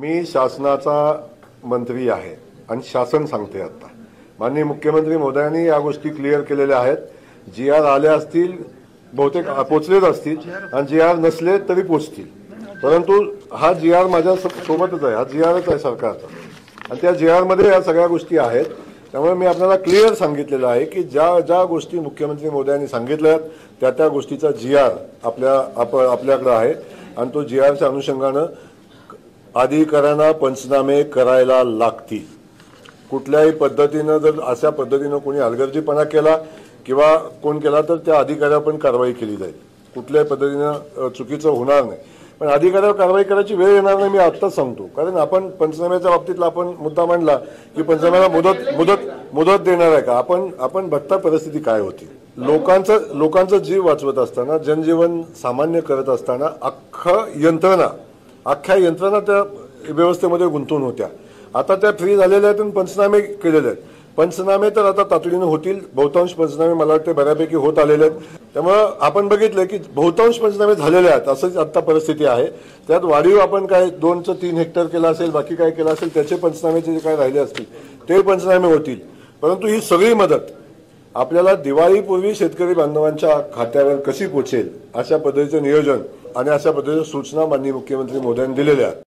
मी शासनाचा मंत्री आहे आणि शासन सांगते आता माननीय मुख्यमंत्री महोदयांनी या गोष्टी क्लिअर केलेल्या आहेत। जी आर आले असतील, बहुतेक पोचलेच असतील आणि जी आर नसले तरी पोचतील, परंतु हा जी आर माझ्या सोबतच आहे, हा जी आरच आहे सरकारचा आणि त्या जी आर मध्ये या सगळ्या गोष्टी आहेत। त्यामुळे मी आपल्याला क्लिअर सांगितलेलं आहे की ज्या ज्या गोष्टी मुख्यमंत्री महोदयांनी सांगितल्या त्या त्या गोष्टीचा जी आर आपल्याकडे आहे आणि तो जी आरच्या अनुषंगाने अधिकाऱ्यांना पंचनामे करायला लागतील। कुठल्याही पद्धतीने जर अशा पद्धतीने कोणी हलगर्जीपणा केला किंवा कोण केला तर त्या अधिकाऱ्यावर पण कारवाई केली जाईल। कुठल्याही पद्धतीने चुकीचं होणार नाही, पण अधिकाऱ्यावर कारवाई करायची वेळ येणार नाही, मी आत्ताच सांगतो। कारण आपण पंचनाम्याच्या बाबतीतला आपण मुद्दा मांडला की पंचनाम्याला मुदत देणार आहे का। आपण बघता परिस्थिती काय होती। लोकांचा जीव वाचवत असताना, जनजीवन सामान्य करत असताना अख्ख्या यंत्रणा त्या व्यवस्थेमध्ये गुंतून होत्या। आता त्या फ्री झालेल्या आहेत आणि पंचनामे केलेले आहेत। पंचनामे तर आता तातडीने होतील। बहुतांश पंचनामे मला वाटते बऱ्यापैकी होत आलेले आहेत। त्यामुळे आपण बघितलं की बहुतांश पंचनामे झालेले आहेत, असंच आता परिस्थिती आहे। त्यात वाढीव आपण काय 2 चं 3 हेक्टर केला असेल, बाकी काय केलं असेल त्याचे पंचनामेचे जे काय राहिले असतील ते पंचनामे होतील। परंतु ही सगळी मदत आपल्याला दिवाळीपूर्वी शेतकरी बांधवांच्या खात्यावर कशी पोहोचेल अशा पद्धतीचे नियोजन आणि अशा पद्धतीच्या सूचना माननीय मुख्यमंत्री महोदयांनी दिलेल्या आहेत।